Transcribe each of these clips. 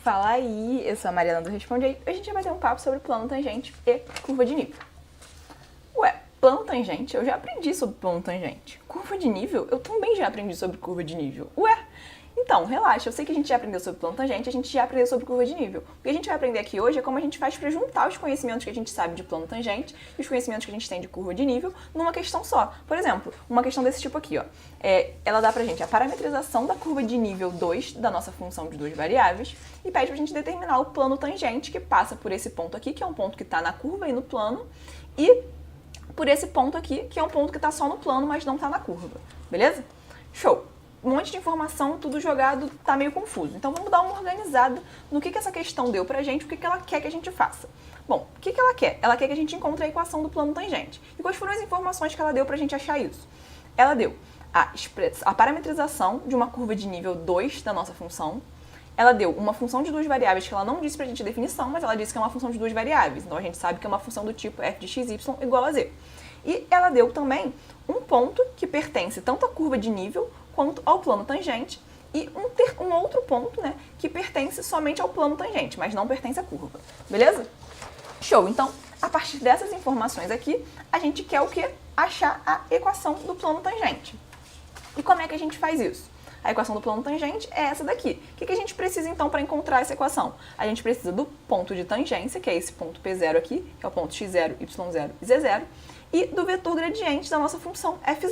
Fala aí, eu sou a Mariana do Responde Aí. Hoje a gente vai bater um papo sobre plano tangente e curva de nível. Ué, plano tangente? Eu já aprendi sobre plano tangente. Curva de nível? Eu também já aprendi sobre curva de nível. Ué? Então, relaxa, eu sei que a gente já aprendeu sobre plano tangente, a gente já aprendeu sobre curva de nível. O que a gente vai aprender aqui hoje é como a gente faz para juntar os conhecimentos que a gente sabe de plano tangente e os conhecimentos que a gente tem de curva de nível numa questão só. Por exemplo, uma questão desse tipo aqui, ó. Ela dá pra gente a parametrização da curva de nível 2 da nossa função de duas variáveis e pede pra gente determinar o plano tangente que passa por esse ponto aqui, que é um ponto que tá na curva e no plano, e por esse ponto aqui, que é um ponto que tá só no plano, mas não tá na curva. Beleza? Show! Um monte de informação, tudo jogado, tá meio confuso. Então vamos dar uma organizada no que essa questão deu pra gente, o que ela quer que a gente faça. Bom, o que ela quer? Ela quer que a gente encontre a equação do plano tangente. E quais foram as informações que ela deu pra gente achar isso? Ela deu a parametrização de uma curva de nível 2 da nossa função. Ela deu uma função de duas variáveis que ela não disse pra gente definição, mas ela disse que é uma função de duas variáveis. Então a gente sabe que é uma função do tipo f de x, y igual a z. E ela deu também um ponto que pertence tanto à curva de nível quanto ao plano tangente, e um outro ponto, né, que pertence somente ao plano tangente, mas não pertence à curva. Beleza? Show! Então, a partir dessas informações aqui, a gente quer o quê? Achar a equação do plano tangente. E como é que a gente faz isso? A equação do plano tangente é essa daqui. O que a gente precisa, então, para encontrar essa equação? A gente precisa do ponto de tangência, que é esse ponto P0 aqui, que é o ponto x0, y0 e z0, e do vetor gradiente da nossa função f.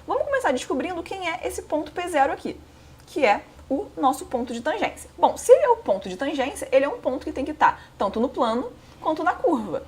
Vamos começar descobrindo quem é esse ponto P0 aqui, que é o nosso ponto de tangência. Bom, se ele é o ponto de tangência, ele é um ponto que tem que estar tanto no plano quanto na curva.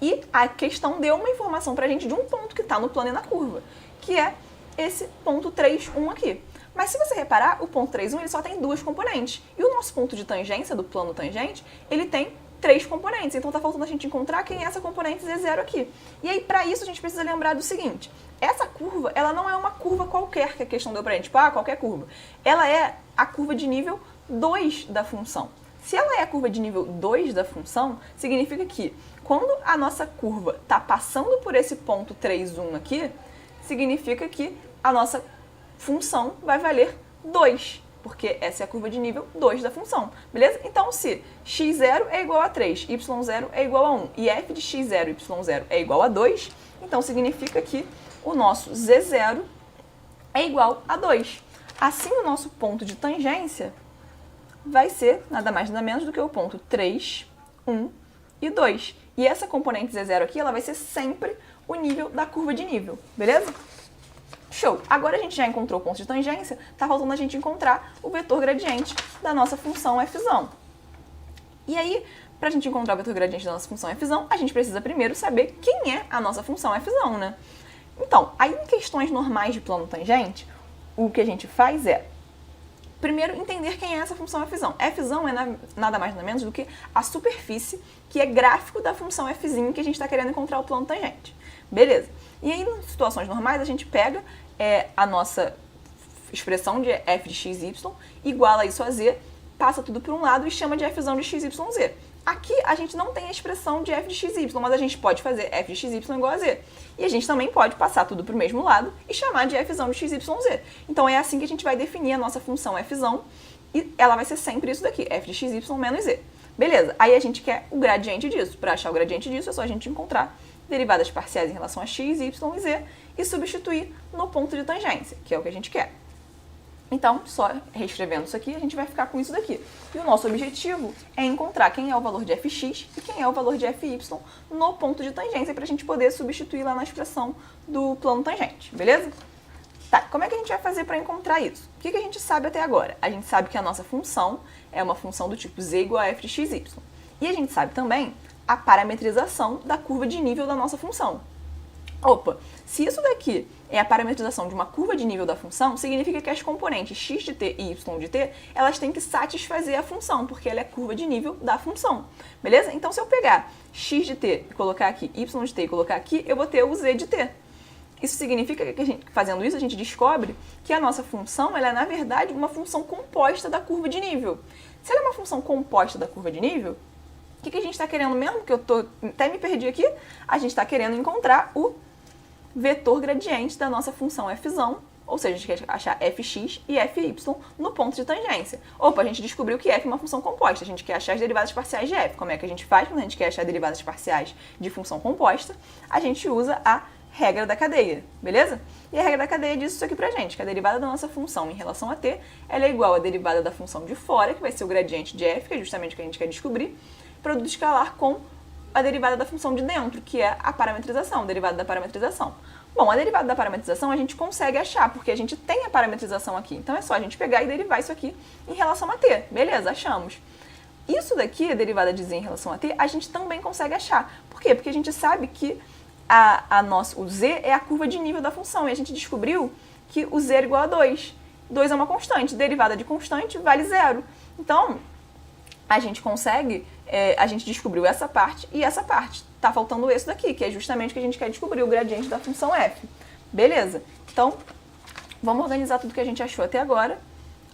E a questão deu uma informação pra gente de um ponto que está no plano e na curva, que é esse ponto 3, 1 aqui. Mas se você reparar, o ponto 3, 1 ele só tem duas componentes. E o nosso ponto de tangência, do plano tangente, ele tem três componentes. Então tá faltando a gente encontrar quem é essa componente Z0 aqui. E aí, para isso, a gente precisa lembrar do seguinte. Essa curva, ela não é uma curva qualquer que a questão deu pra gente. Tipo, qualquer curva. Ela é a curva de nível 2 da função. Se ela é a curva de nível 2 da função, significa que quando a nossa curva está passando por esse ponto 3, 1 aqui, significa que a nossa função vai valer 2, porque essa é a curva de nível 2 da função, beleza? Então, se x0 é igual a 3, y0 é igual a 1 e f de x0 e y0 é igual a 2, então significa que o nosso z0 é igual a 2. Assim, o nosso ponto de tangência vai ser nada mais nada menos do que o ponto 3, 1 e 2. E essa componente z0 aqui, ela vai ser sempre o nível da curva de nível, beleza? Show! Agora a gente já encontrou o ponto de tangência, tá faltando a gente encontrar o vetor gradiente da nossa função f. E aí, pra gente encontrar o vetor gradiente da nossa função f, a gente precisa primeiro saber quem é a nossa função f, né? Então, aí em questões normais de plano tangente, o que a gente faz é primeiro entender quem é essa função f. F é nada mais nada menos do que a superfície que é gráfico da função f que a gente está querendo encontrar o plano tangente. Beleza. E aí, em situações normais, a gente pega a nossa expressão de f de x, y, iguala isso a z, passa tudo para um lado e chama de f de x, y, z. Aqui, a gente não tem a expressão de f de x, y, mas a gente pode fazer f de x, y igual a z. E a gente também pode passar tudo para o mesmo lado e chamar de f de x, y, z. Então, é assim que a gente vai definir a nossa função f, e ela vai ser sempre isso daqui, f de x, y menos z. Beleza, aí a gente quer o gradiente disso. Para achar o gradiente disso, é só a gente encontrar derivadas parciais em relação a x, y e z e substituir no ponto de tangência, que é o que a gente quer. Então, só reescrevendo isso aqui, a gente vai ficar com isso daqui. E o nosso objetivo é encontrar quem é o valor de fx e quem é o valor de fy no ponto de tangência para a gente poder substituir lá na expressão do plano tangente, beleza? Tá, como é que a gente vai fazer para encontrar isso? O que a gente sabe até agora? A gente sabe que a nossa função é uma função do tipo z igual a f de x, y. E a gente sabe também a parametrização da curva de nível da nossa função. Opa, se isso daqui é a parametrização de uma curva de nível da função, significa que as componentes x de t e y de t, elas têm que satisfazer a função, porque ela é a curva de nível da função, beleza? Então, se eu pegar x de t e colocar aqui, y de t e colocar aqui, eu vou ter o z de t. Isso significa que fazendo isso, a gente descobre que a nossa função, ela é, na verdade, uma função composta da curva de nível. Se ela é uma função composta da curva de nível, o que a gente está querendo mesmo? Que eu até me perdi aqui. A gente está querendo encontrar o vetor gradiente da nossa função f, Ou seja, a gente quer achar fx e fy no ponto de tangência. Opa, a gente descobriu que f é uma função composta. A gente quer achar as derivadas parciais de f. Como é que a gente faz quando a gente quer achar derivadas parciais de função composta? A gente usa a regra da cadeia, beleza? E a regra da cadeia diz isso aqui pra gente, que a derivada da nossa função em relação a t, ela é igual à derivada da função de fora, que vai ser o gradiente de f, que é justamente o que a gente quer descobrir, produto escalar com a derivada da função de dentro, que é a parametrização, a derivada da parametrização. Bom, a derivada da parametrização a gente consegue achar, porque a gente tem a parametrização aqui. Então é só a gente pegar e derivar isso aqui em relação a t. Beleza, achamos. Isso daqui, a derivada de z em relação a t, a gente também consegue achar. Por quê? Porque a gente sabe que o z é a curva de nível da função, e a gente descobriu que o z é igual a 2. 2 é uma constante, derivada de constante vale 0. Então, a gente consegue, a gente descobriu essa parte e essa parte. Tá faltando esse daqui, que é justamente o que a gente quer descobrir, o gradiente da função f. Beleza? Então, vamos organizar tudo que a gente achou até agora.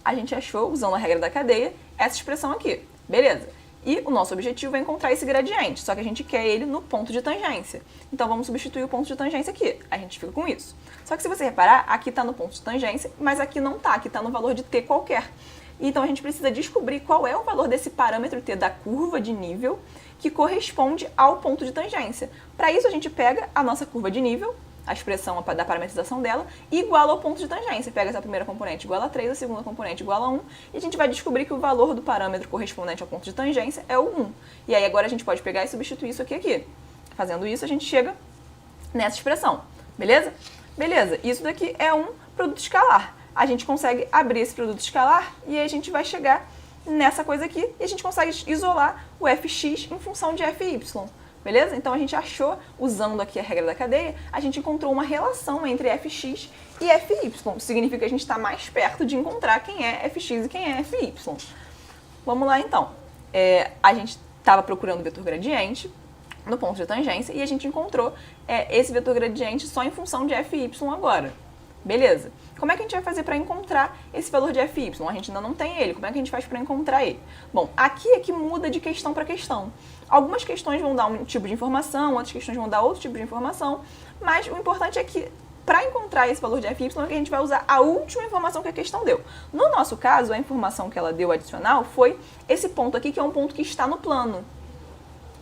A gente achou, usando a regra da cadeia, essa expressão aqui. Beleza? E o nosso objetivo é encontrar esse gradiente, só que a gente quer ele no ponto de tangência. Então, vamos substituir o ponto de tangência aqui. A gente fica com isso. Só que se você reparar, aqui está no ponto de tangência, mas aqui não está. Aqui está no valor de t qualquer. Então, a gente precisa descobrir qual é o valor desse parâmetro t da curva de nível que corresponde ao ponto de tangência. Para isso, a gente pega a nossa curva de nível, a expressão da parametrização dela, e iguala ao ponto de tangência. Pega essa primeira componente igual a 3, a segunda componente igual a 1, e a gente vai descobrir que o valor do parâmetro correspondente ao ponto de tangência é o 1. E aí agora a gente pode pegar e substituir isso aqui. Fazendo isso, a gente chega nessa expressão. Beleza? Beleza. Isso daqui é um produto escalar. A gente consegue abrir esse produto escalar e aí a gente vai chegar nessa coisa aqui e a gente consegue isolar o fx em função de fy. Beleza? Então a gente achou, usando aqui a regra da cadeia, a gente encontrou uma relação entre fx e fy. Isso significa que a gente está mais perto de encontrar quem é fx e quem é fy. Vamos lá então. A gente estava procurando o vetor gradiente no ponto de tangência e a gente encontrou esse vetor gradiente só em função de fy agora. Beleza. Como é que a gente vai fazer para encontrar esse valor de fy? A gente ainda não tem ele. Como é que a gente faz para encontrar ele? Bom, aqui é que muda de questão para questão. Algumas questões vão dar um tipo de informação, outras questões vão dar outro tipo de informação, mas o importante é que para encontrar esse valor de fy, é que a gente vai usar a última informação que a questão deu. No nosso caso, a informação que ela deu adicional foi esse ponto aqui, que é um ponto que está no plano.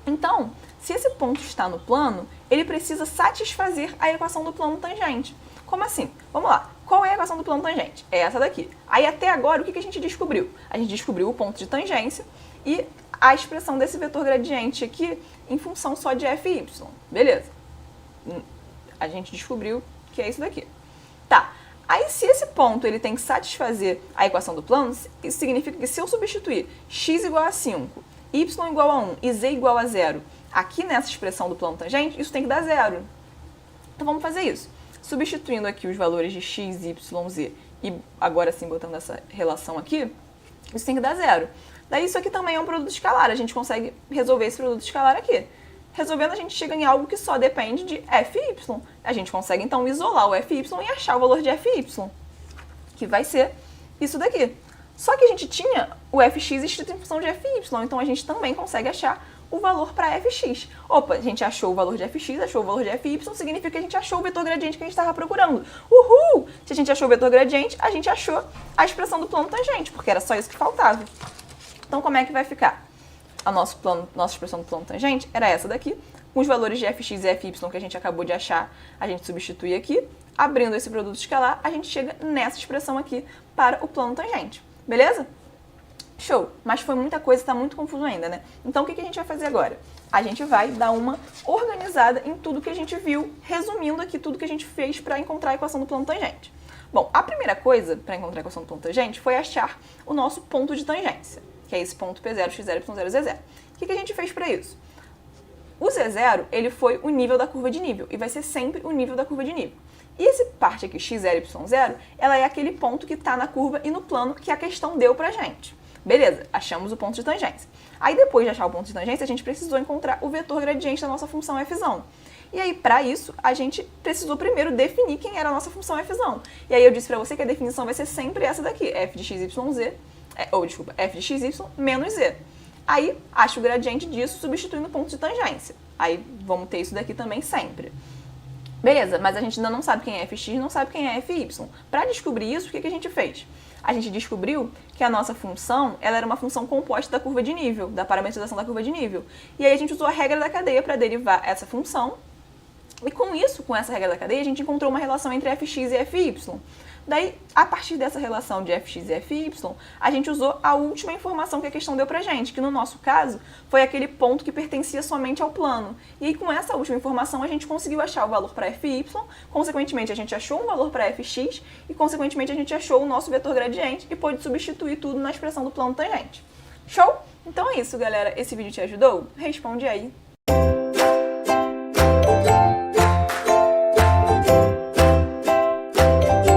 Então, se esse ponto está no plano, ele precisa satisfazer a equação do plano tangente. Como assim? Vamos lá. Qual é a equação do plano tangente? É essa daqui. Aí até agora, o que a gente descobriu? A gente descobriu o ponto de tangência e a expressão desse vetor gradiente aqui em função só de fy. Beleza. A gente descobriu que é isso daqui. Tá. Aí se esse ponto ele tem que satisfazer a equação do plano, isso significa que se eu substituir x igual a 5, y igual a 1 e z igual a 0 aqui nessa expressão do plano tangente, isso tem que dar 0. Então vamos fazer isso. Substituindo aqui os valores de x, y, z e agora sim botando essa relação aqui, isso tem que dar 0. Daí isso aqui também é um produto escalar, a gente consegue resolver esse produto escalar aqui. Resolvendo, a gente chega em algo que só depende de fy. A gente consegue então isolar o fy e achar o valor de fy, que vai ser isso daqui. Só que a gente tinha o fx escrito em função de fy, então a gente também consegue achar o valor para fx. Opa, a gente achou o valor de fx, achou o valor de fy, significa que a gente achou o vetor gradiente que a gente estava procurando. Uhul! Se a gente achou o vetor gradiente, a gente achou a expressão do plano tangente, porque era só isso que faltava. Então, como é que vai ficar? A nossa expressão do plano tangente era essa daqui, com os valores de fx e fy que a gente acabou de achar, a gente substitui aqui, abrindo esse produto escalar, a gente chega nessa expressão aqui para o plano tangente. Beleza? Show! Mas foi muita coisa, está muito confuso ainda, né? Então, o que a gente vai fazer agora? A gente vai dar uma organizada em tudo que a gente viu, resumindo aqui tudo que a gente fez para encontrar a equação do plano tangente. Bom, a primeira coisa para encontrar a equação do plano tangente foi achar o nosso ponto de tangência, que é esse ponto P0, X0, Y0, Z0. O que a gente fez para isso? O Z0, ele foi o nível da curva de nível, e vai ser sempre o nível da curva de nível. E essa parte aqui, X0, Y0, ela é aquele ponto que está na curva e no plano que a questão deu pra gente. Beleza, achamos o ponto de tangência. Aí depois de achar o ponto de tangência, a gente precisou encontrar o vetor gradiente da nossa função f. E aí, para isso, a gente precisou primeiro definir quem era a nossa função f. E aí eu disse para você que a definição vai ser sempre essa daqui, f de x, y, z, f de x, y menos z. Aí, acho o gradiente disso substituindo o ponto de tangência. Aí, vamos ter isso daqui também sempre. Beleza, mas a gente ainda não sabe quem é fx, não sabe quem é fy. Para descobrir isso, o que a gente fez? A gente descobriu que a nossa função, ela era uma função composta da curva de nível, da parametrização da curva de nível. E aí a gente usou a regra da cadeia para derivar essa função. E com isso, com essa regra da cadeia, a gente encontrou uma relação entre fx e fy. Daí, a partir dessa relação de fx e fy, a gente usou a última informação que a questão deu pra gente, que no nosso caso foi aquele ponto que pertencia somente ao plano. E aí, com essa última informação, a gente conseguiu achar o valor para fy, consequentemente, a gente achou um valor para fx e, consequentemente, a gente achou o nosso vetor gradiente e pôde substituir tudo na expressão do plano tangente. Show? Então é isso, galera. Esse vídeo te ajudou? Responde aí